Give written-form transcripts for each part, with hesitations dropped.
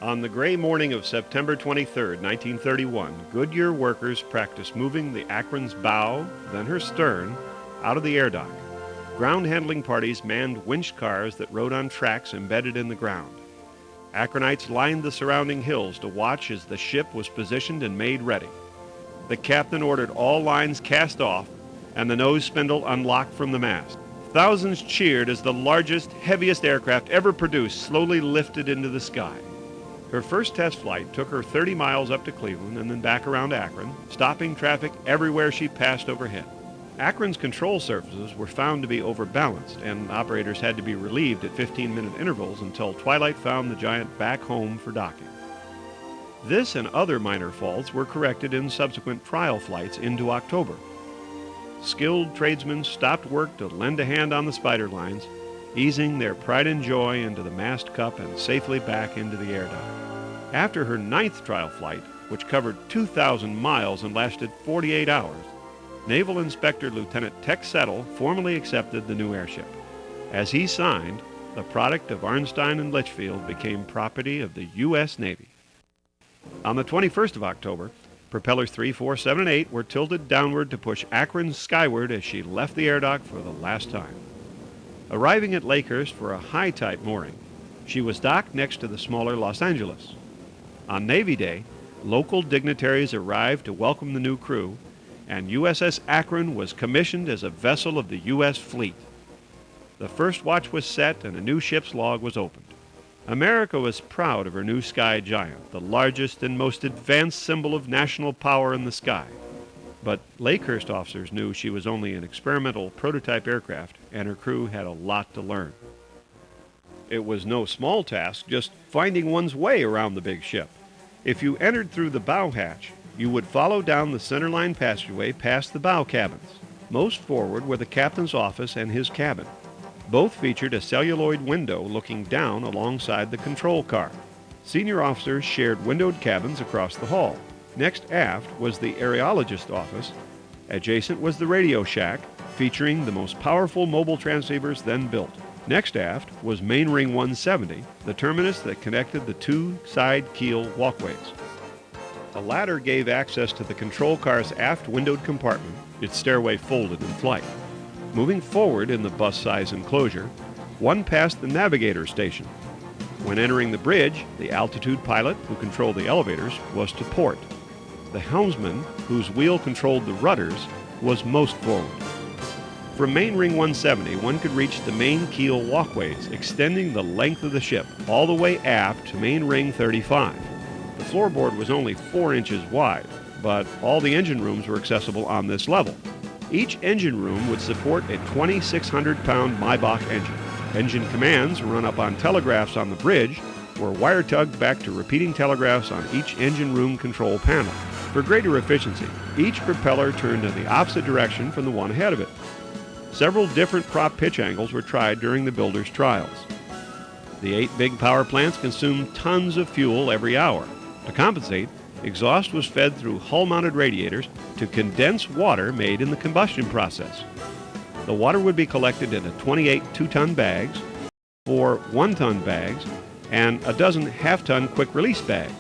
On the gray morning of September 23, 1931, Goodyear workers practiced moving the Akron's bow, then her stern, out of the airdock. Ground handling parties manned winch cars that rode on tracks embedded in the ground. Akronites lined the surrounding hills to watch as the ship was positioned and made ready. The captain ordered all lines cast off and the nose spindle unlocked from the mast. Thousands cheered as the largest, heaviest aircraft ever produced slowly lifted into the sky. Her first test flight took her 30 miles up to Cleveland and then back around Akron, stopping traffic everywhere she passed overhead. Akron's control surfaces were found to be overbalanced, and operators had to be relieved at 15-minute intervals until twilight found the giant back home for docking. This and other minor faults were corrected in subsequent trial flights into October. Skilled tradesmen stopped work to lend a hand on the spider lines, easing their pride and joy into the mast cup and safely back into the airdock. After her 9th trial flight, which covered 2,000 miles and lasted 48 hours, Naval Inspector Lieutenant Tex Settle formally accepted the new airship. As he signed, the product of Arnstein and Litchfield became property of the U.S. Navy. On the 21st of October, propellers 3, 4, 7, and 8 were tilted downward to push Akron skyward as she left the airdock for the last time. Arriving at Lakehurst for a high-type mooring, she was docked next to the smaller Los Angeles. On Navy Day, local dignitaries arrived to welcome the new crew, and USS Akron was commissioned as a vessel of the U.S. fleet. The first watch was set and a new ship's log was opened. America was proud of her new sky giant, the largest and most advanced symbol of national power in the sky. But Lakehurst officers knew she was only an experimental prototype aircraft, and her crew had a lot to learn. It was no small task just finding one's way around the big ship. If you entered through the bow hatch, you would follow down the centerline passageway past the bow cabins. Most forward were the captain's office and his cabin. Both featured a celluloid window looking down alongside the control car. Senior officers shared windowed cabins across the hall. Next aft was the aerologist office. Adjacent was the radio shack, featuring the most powerful mobile transceivers then built. Next aft was Main Ring 170, the terminus that connected the two side keel walkways. The latter gave access to the control car's aft windowed compartment, its stairway folded in flight. Moving forward in the bus-size enclosure, one passed the navigator station. When entering the bridge, the altitude pilot, who controlled the elevators, was to port. The helmsman, whose wheel controlled the rudders, was most forward. From Main Ring 170, one could reach the main keel walkways, extending the length of the ship all the way aft to Main Ring 35. The floorboard was only 4 inches wide, but all the engine rooms were accessible on this level. Each engine room would support a 2,600-pound Maybach engine. Engine commands run up on telegraphs on the bridge were wire-tugged back to repeating telegraphs on each engine room control panel. For greater efficiency, each propeller turned in the opposite direction from the one ahead of it. Several different prop pitch angles were tried during the builder's trials. The 8 big power plants consumed tons of fuel every hour. To compensate, exhaust was fed through hull-mounted radiators to condense water made in the combustion process. The water would be collected in 28 2-ton bags, 4 1-ton bags, and a dozen half-ton quick-release bags.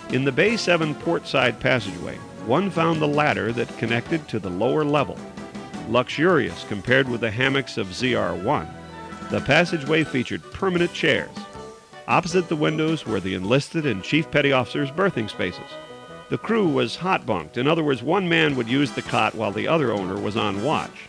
In the Bay 7 port side passageway, one found the ladder that connected to the lower level. Luxurious compared with the hammocks of ZR1, the passageway featured permanent chairs. Opposite the windows were the enlisted and chief petty officers' berthing spaces. The crew was hot bunked. In other words, one man would use the cot while the other owner was on watch.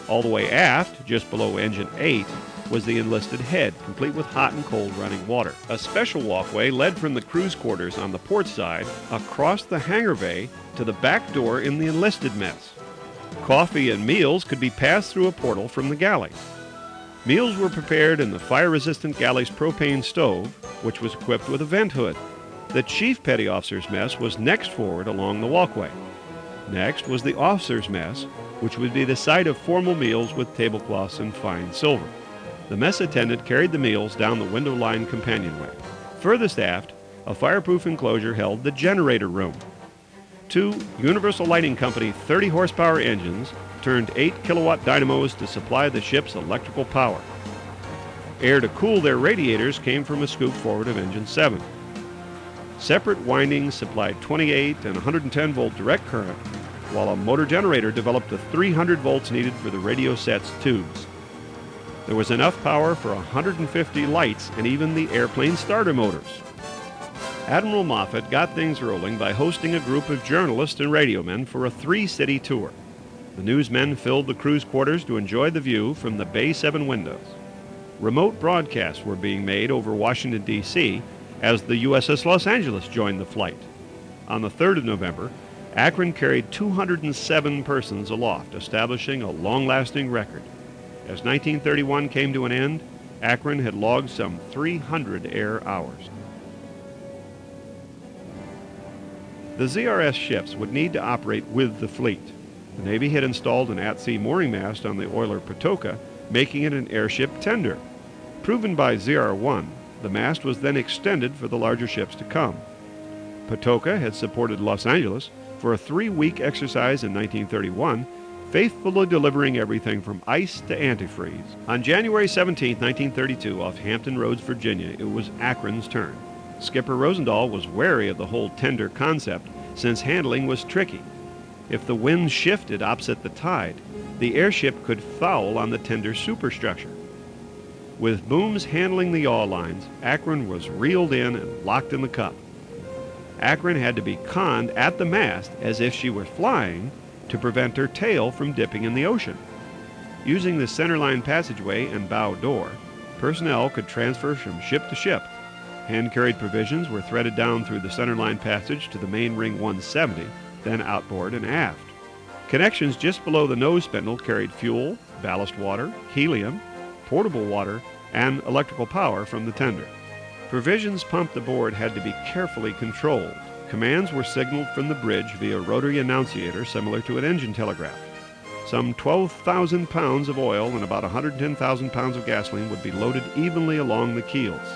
All the way aft, just below engine 8, was the enlisted head, complete with hot and cold running water. A special walkway led from the crew's quarters on the port side across the hangar bay to the back door in the enlisted mess. Coffee and meals could be passed through a portal from the galley. Meals were prepared in the fire-resistant galley's propane stove, which was equipped with a vent hood. The chief petty officer's mess was next forward along the walkway. Next was the officer's mess, which would be the site of formal meals with tablecloths and fine silver. The mess attendant carried the meals down the window-lined companionway. Furthest aft, a fireproof enclosure held the generator room. 2 Universal Lighting Company 30-horsepower engines turned 8-kilowatt dynamos to supply the ship's electrical power. Air to cool their radiators came from a scoop forward of engine 7. Separate windings supplied 28 and 110 volt direct current, while a motor generator developed the 300 volts needed for the radio set's tubes. There was enough power for 150 lights and even the airplane starter motors. Admiral Moffett got things rolling by hosting a group of journalists and radiomen for a 3-city tour. The newsmen filled the crew's quarters to enjoy the view from the Bay 7 windows. Remote broadcasts were being made over Washington, D.C. as the USS Los Angeles joined the flight. On the 3rd of November, Akron carried 207 persons aloft, establishing a long-lasting record. As 1931 came to an end, Akron had logged some 300 air hours. The ZRS ships would need to operate with the fleet. The Navy had installed an at-sea mooring mast on the oiler Patoka, making it an airship tender. Proven by ZR1, the mast was then extended for the larger ships to come. Patoka had supported Los Angeles for a 3-week exercise in 1931, faithfully delivering everything from ice to antifreeze. On January 17, 1932, off Hampton Roads, Virginia, it was Akron's turn. Skipper Rosendahl was wary of the whole tender concept, since handling was tricky. If the wind shifted opposite the tide, the airship could foul on the tender superstructure. With booms handling the yaw lines, Akron was reeled in and locked in the cup. Akron had to be conned at the mast as if she were flying to prevent her tail from dipping in the ocean. Using the centerline passageway and bow door, personnel could transfer from ship to ship. Hand-carried provisions were threaded down through the centerline passage to the main ring 170, then outboard and aft. Connections just below the nose spindle carried fuel, ballast water, helium, portable water, and electrical power from the tender. Provisions pumped aboard had to be carefully controlled. Commands were signaled from the bridge via rotary annunciator similar to an engine telegraph. Some 12,000 pounds of oil and about 110,000 pounds of gasoline would be loaded evenly along the keels.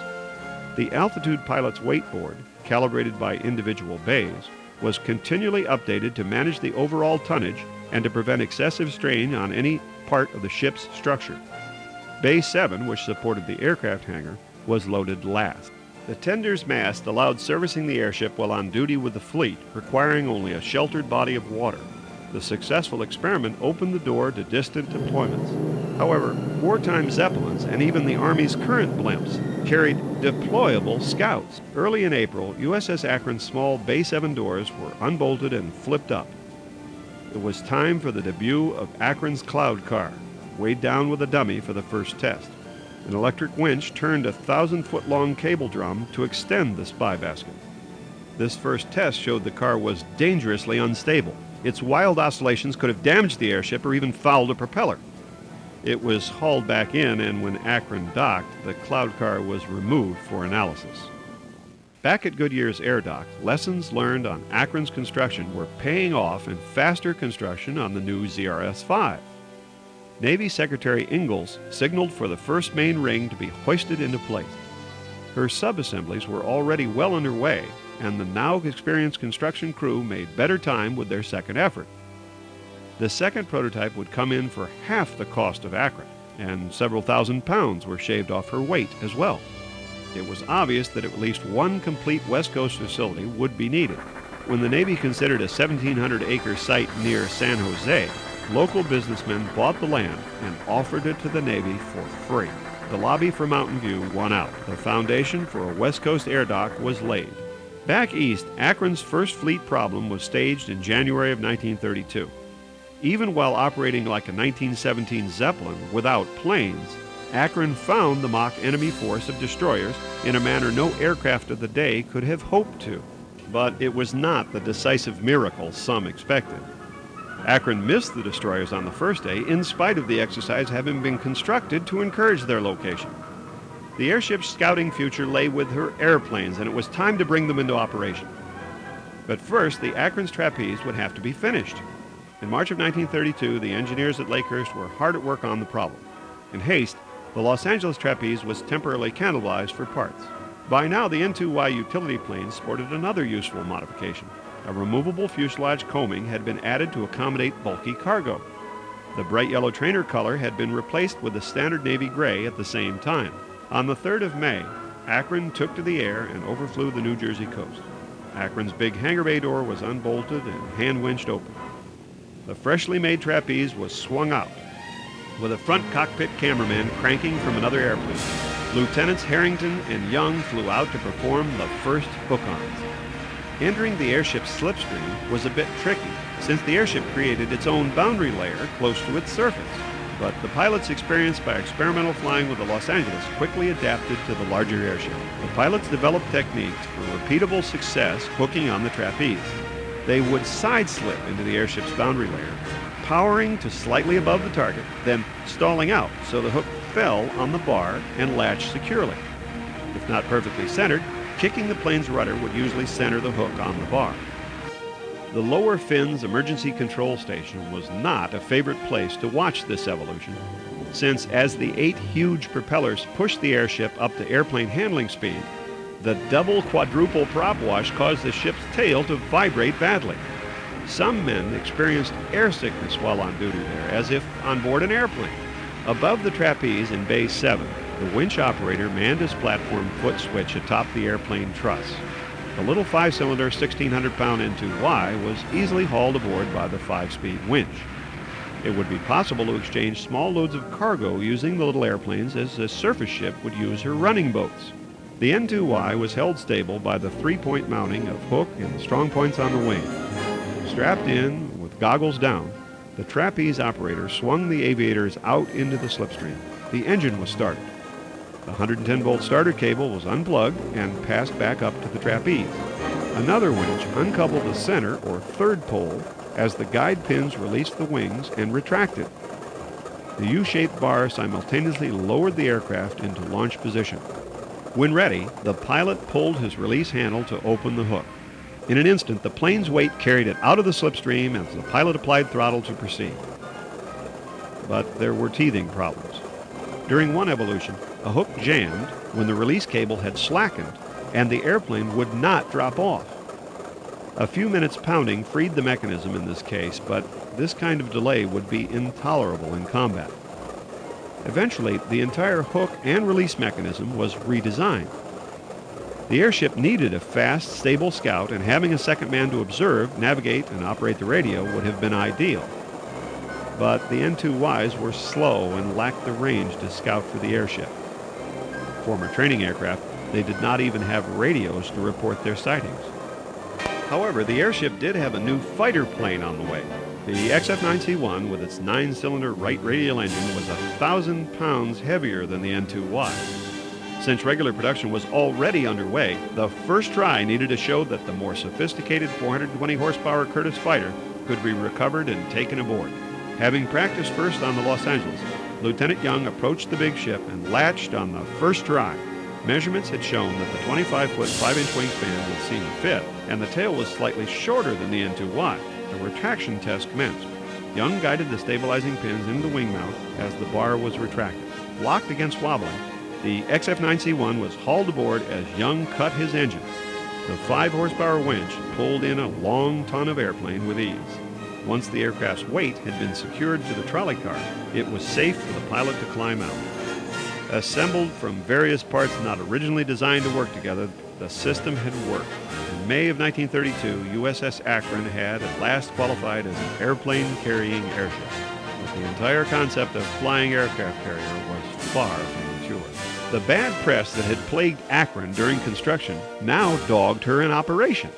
The altitude pilot's weight board, calibrated by individual bays, was continually updated to manage the overall tonnage and to prevent excessive strain on any part of the ship's structure. Bay 7, which supported the aircraft hangar, was loaded last. The tender's mast allowed servicing the airship while on duty with the fleet, requiring only a sheltered body of water. The successful experiment opened the door to distant deployments. However, wartime Zeppelins and even the Army's current blimps carried deployable scouts. Early in April, USS Akron's small Bay 7 doors were unbolted and flipped up. It was time for the debut of Akron's cloud car, weighed down with a dummy for the first test. An electric winch turned a 1,000-foot-long cable drum to extend the spy basket. This first test showed the car was dangerously unstable. Its wild oscillations could have damaged the airship or even fouled a propeller. It was hauled back in, and when Akron docked, the cloud car was removed for analysis. Back at Goodyear's air dock, lessons learned on Akron's construction were paying off in faster construction on the new ZRS-5. Navy Secretary Ingalls signaled for the first main ring to be hoisted into place. Her sub-assemblies were already well underway, and the now experienced construction crew made better time with their second effort. The second prototype would come in for half the cost of Akron, and several thousand pounds were shaved off her weight as well. It was obvious that at least one complete West Coast facility would be needed. When the Navy considered a 1,700-acre site near San Jose, local businessmen bought the land and offered it to the Navy for free. The lobby for Mountain View won out. The foundation for a West Coast air dock was laid. Back east, Akron's first fleet problem was staged in January of 1932. Even while operating like a 1917 Zeppelin without planes, Akron found the mock enemy force of destroyers in a manner no aircraft of the day could have hoped to. But it was not the decisive miracle some expected. Akron missed the destroyers on the first day, in spite of the exercise having been constructed to encourage their location. The airship's scouting future lay with her airplanes, and it was time to bring them into operation. But first, the Akron's trapeze would have to be finished. In March of 1932, the engineers at Lakehurst were hard at work on the problem. In haste, the Los Angeles trapeze was temporarily cannibalized for parts. By now, the N2Y utility plane sported another useful modification. A removable fuselage combing had been added to accommodate bulky cargo. The bright yellow trainer color had been replaced with the standard Navy gray at the same time. On the 3rd of May, Akron took to the air and overflew the New Jersey coast. Akron's big hangar bay door was unbolted and hand-winched open. The freshly made trapeze was swung out, with a front cockpit cameraman cranking from another airplane. Lieutenants Harrington and Young flew out to perform the first hook-ons. Entering the airship's slipstream was a bit tricky, since the airship created its own boundary layer close to its surface. But the pilots' experience by experimental flying with the Los Angeles quickly adapted to the larger airship. The pilots developed techniques for repeatable success hooking on the trapeze. They would side-slip into the airship's boundary layer, powering to slightly above the target, then stalling out so the hook fell on the bar and latched securely. If not perfectly centered, kicking the plane's rudder would usually center the hook on the bar. The lower fin's emergency control station was not a favorite place to watch this evolution, since as the 8 huge propellers pushed the airship up to airplane handling speed, the double quadruple prop wash caused the ship's tail to vibrate badly. Some men experienced air sickness while on duty there, as if on board an airplane. Above the trapeze in Bay 7, the winch operator manned his platform foot switch atop the airplane truss. The little 5-cylinder 1,600-pound N2Y was easily hauled aboard by the 5-speed winch. It would be possible to exchange small loads of cargo using the little airplanes as a surface ship would use her running boats. The N2Y was held stable by the 3-point mounting of hook and the strong points on the wing. Strapped in with goggles down, the trapeze operator swung the aviators out into the slipstream. The engine was started. The 110-volt starter cable was unplugged and passed back up to the trapeze. Another winch uncoupled the center or third pole as the guide pins released the wings and retracted. The U-shaped bar simultaneously lowered the aircraft into launch position. When ready, the pilot pulled his release handle to open the hook. In an instant, the plane's weight carried it out of the slipstream as the pilot applied throttle to proceed. But there were teething problems. During one evolution, a hook jammed when the release cable had slackened and the airplane would not drop off. A few minutes pounding freed the mechanism in this case, but this kind of delay would be intolerable in combat. Eventually, the entire hook and release mechanism was redesigned. The airship needed a fast, stable scout, and having a second man to observe, navigate, and operate the radio would have been ideal. But the N2Ys were slow and lacked the range to scout for the airship. Former training aircraft, they did not even have radios to report their sightings. However, the airship did have a new fighter plane on the way. The XF-9C1, with its 9-cylinder Wright radial engine, was 1,000 pounds heavier than the N2Y. Since regular production was already underway, the first try needed to show that the more sophisticated 420 horsepower Curtiss fighter could be recovered and taken aboard. Having practiced first on the Los Angeles, Lieutenant Young approached the big ship and latched on the first try. Measurements had shown that the 25-foot 5-inch wingspan would seem to fit, and the tail was slightly shorter than the N2Y. A retraction test commenced. Young guided the stabilizing pins into the wing mount as the bar was retracted. Locked against wobbling, the XF-9C1 was hauled aboard as Young cut his engine. The 5-horsepower winch pulled in a long ton of airplane with ease. Once the aircraft's weight had been secured to the trolley car, it was safe for the pilot to climb out. Assembled from various parts not originally designed to work together, the system had worked. In May of 1932, USS Akron had at last qualified as an airplane-carrying airship. But the entire concept of flying aircraft carrier was far from mature. The bad press that had plagued Akron during construction now dogged her in operation.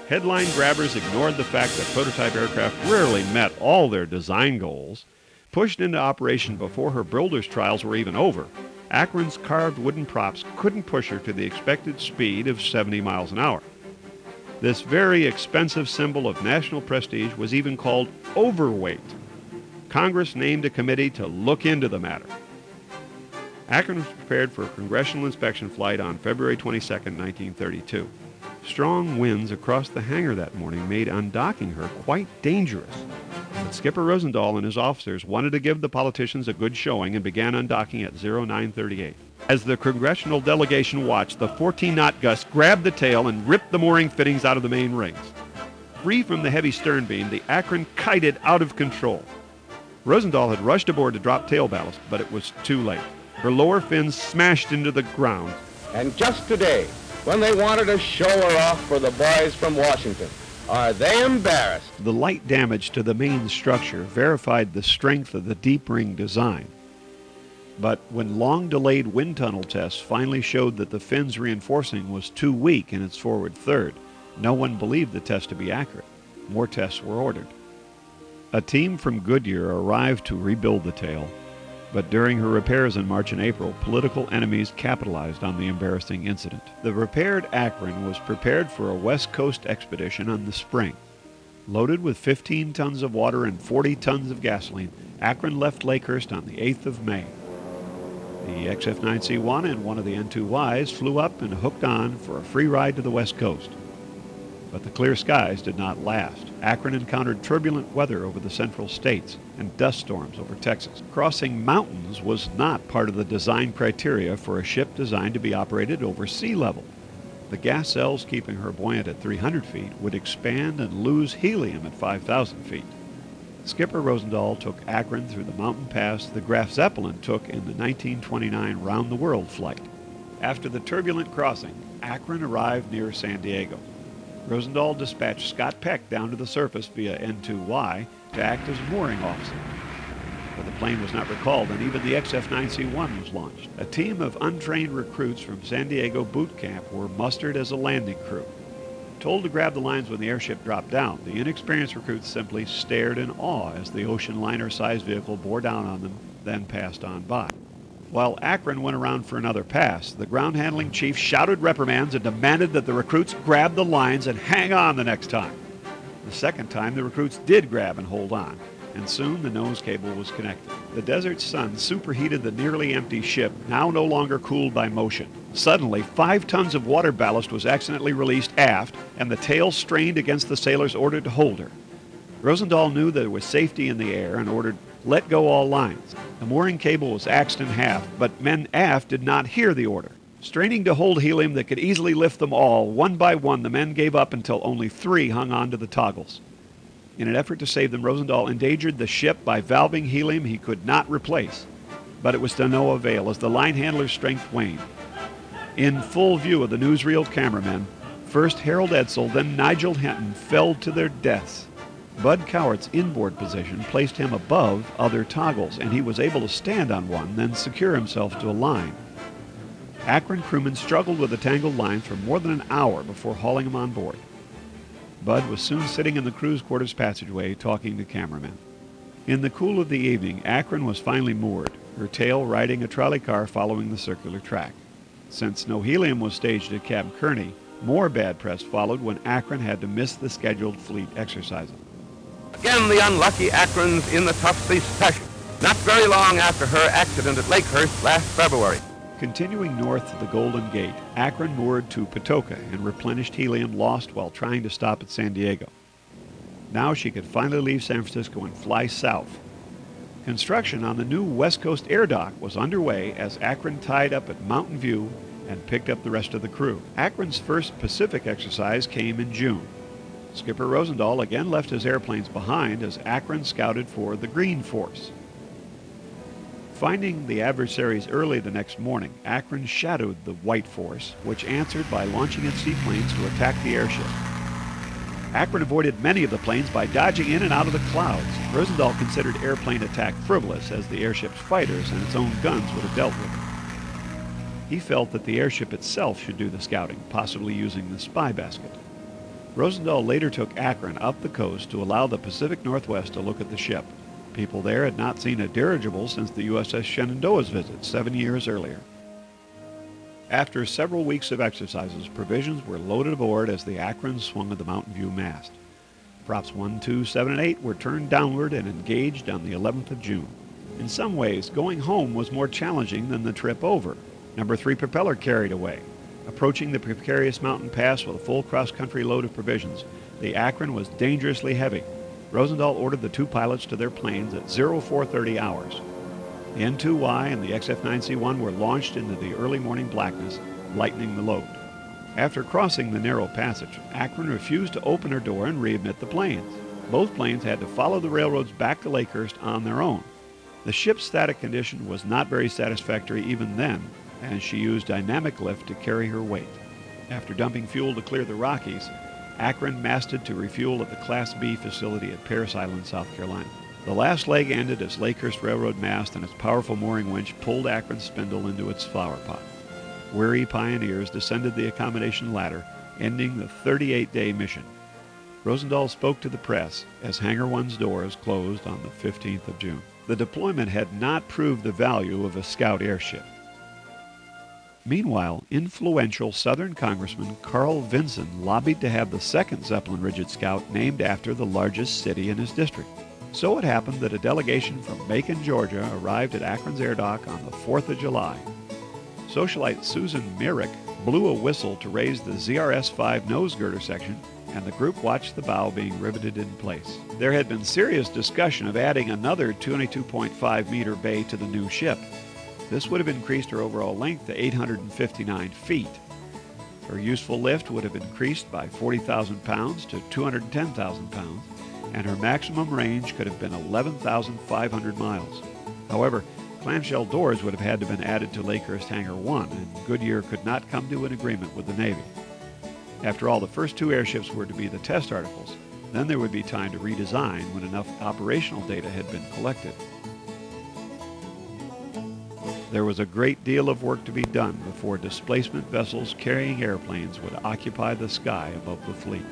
Headline grabbers ignored the fact that prototype aircraft rarely met all their design goals. Pushed into operation before her builder's trials were even over, Akron's carved wooden props couldn't push her to the expected speed of 70 miles an hour. This very expensive symbol of national prestige was even called overweight. Congress named a committee to look into the matter. Akron was prepared for a congressional inspection flight on February 22, 1932. Strong winds across the hangar that morning made undocking her quite dangerous. But Skipper Rosendahl and his officers wanted to give the politicians a good showing and began undocking at 0938. As the congressional delegation watched, the 14-knot gust grabbed the tail and ripped the mooring fittings out of the main rings. Free from the heavy stern beam, the Akron kited out of control. Rosendahl had rushed aboard to drop tail ballast, but it was too late. Her lower fins smashed into the ground. And just today, when they wanted to show her off for the boys from Washington. Are they embarrassed? The light damage to the main structure verified the strength of the deep ring design. But when long-delayed wind tunnel tests finally showed that the fin's reinforcing was too weak in its forward third, no one believed the test to be accurate. More tests were ordered. A team from Goodyear arrived to rebuild the tail, but during her repairs in March and April, political enemies capitalized on the embarrassing incident. The repaired Akron was prepared for a West Coast expedition in the spring. Loaded with 15 tons of water and 40 tons of gasoline, Akron left Lakehurst on the 8th of May. The XF-9C-1 and one of the N-2Ys flew up and hooked on for a free ride to the West Coast. But the clear skies did not last. Akron encountered turbulent weather over the central states and dust storms over Texas. Crossing mountains was not part of the design criteria for a ship designed to be operated over sea level. The gas cells keeping her buoyant at 300 feet would expand and lose helium at 5,000 feet. Skipper Rosendahl took Akron through the mountain pass the Graf Zeppelin took in the 1929 round-the-world flight. After the turbulent crossing, Akron arrived near San Diego. Rosendahl dispatched Scott Peck down to the surface via N-2Y to act as mooring officer. But the plane was not recalled, and even the XF-9C-1 was launched. A team of untrained recruits from San Diego boot camp were mustered as a landing crew. Told to grab the lines when the airship dropped down, the inexperienced recruits simply stared in awe as the ocean liner-sized vehicle bore down on them, then passed on by. While Akron went around for another pass, the ground handling chief shouted reprimands and demanded that the recruits grab the lines and hang on the next time. The second time, the recruits did grab and hold on, and soon the nose cable was connected. The desert sun superheated the nearly empty ship, now no longer cooled by motion. Suddenly, 5 tons of water ballast was accidentally released aft, and the tail strained against the sailors ordered to hold her. Rosendahl knew that there was safety in the air and ordered, "Let go all lines." The mooring cable was axed in half, but men aft did not hear the order. Straining to hold helium that could easily lift them all, one by one the men gave up until only 3 hung on to the toggles. In an effort to save them, Rosendahl endangered the ship by valving helium he could not replace. But it was to no avail as the line handler's strength waned. In full view of the newsreel cameramen, first Harold Edsel, then Nigel Hinton fell to their deaths. Bud Cowart's inboard position placed him above other toggles, and he was able to stand on one, then secure himself to a line. Akron crewmen struggled with the tangled lines for more than an hour before hauling him on board. Bud was soon sitting in the crew's quarters passageway talking to cameramen. In the cool of the evening, Akron was finally moored, her tail riding a trolley car following the circular track. Since no helium was staged at Camp Kearney, more bad press followed when Akron had to miss the scheduled fleet exercises. Again, the unlucky Akrons in the tough sea session, not very long after her accident at Lakehurst last February. Continuing north to the Golden Gate, Akron moored to Patoka and replenished helium lost while trying to stop at San Diego. Now she could finally leave San Francisco and fly south. Construction on the new West Coast airdock was underway as Akron tied up at Mountain View and picked up the rest of the crew. Akron's first Pacific exercise came in June. Skipper Rosendahl again left his airplanes behind as Akron scouted for the Green Force. Finding the adversaries early the next morning, Akron shadowed the White Force, which answered by launching its seaplanes to attack the airship. Akron avoided many of the planes by dodging in and out of the clouds. Rosendahl considered airplane attack frivolous, as the airship's fighters and its own guns would have dealt with it. He felt that the airship itself should do the scouting, possibly using the spy basket. Rosendahl later took Akron up the coast to allow the Pacific Northwest to look at the ship. People there had not seen a dirigible since the USS Shenandoah's visit 7 years earlier. After several weeks of exercises, provisions were loaded aboard as the Akron swung at the Mountain View mast. Props 1, 2, 7, and 8 were turned downward and engaged on the 11th of June. In some ways, going home was more challenging than the trip over. Number 3 propeller carried away. Approaching the precarious mountain pass with a full cross-country load of provisions, the Akron was dangerously heavy. Rosendahl ordered the 2 pilots to their planes at 0430 hours. The N-2Y and the XF-9C-1 were launched into the early morning blackness, lightening the load. After crossing the narrow passage, Akron refused to open her door and readmit the planes. Both planes had to follow the railroads back to Lakehurst on their own. The ship's static condition was not very satisfactory even then, and she used dynamic lift to carry her weight. After dumping fuel to clear the Rockies, Akron masted to refuel at the Class B facility at Parris Island, South Carolina. The last leg ended as Lakehurst Railroad mast and its powerful mooring winch pulled Akron's spindle into its flower pot. Weary pioneers descended the accommodation ladder, ending the 38-day mission. Rosendahl spoke to the press as Hangar One's doors closed on the 15th of June. The deployment had not proved the value of a scout airship. Meanwhile, influential Southern Congressman Carl Vinson lobbied to have the second Zeppelin Rigid Scout named after the largest city in his district. So it happened that a delegation from Macon, Georgia arrived at Akron's air dock on the 4th of July. Socialite Susan Myrick blew a whistle to raise the ZRS-5 nose girder section, and the group watched the bow being riveted in place. There had been serious discussion of adding another 22.5-meter bay to the new ship. This would have increased her overall length to 859 feet. Her useful lift would have increased by 40,000 pounds to 210,000 pounds, and her maximum range could have been 11,500 miles. However, clamshell doors would have had to have been added to Lakehurst Hangar One, and Goodyear could not come to an agreement with the Navy. After all, the first two airships were to be the test articles. Then there would be time to redesign when enough operational data had been collected. There was a great deal of work to be done before displacement vessels carrying airplanes would occupy the sky above the fleet.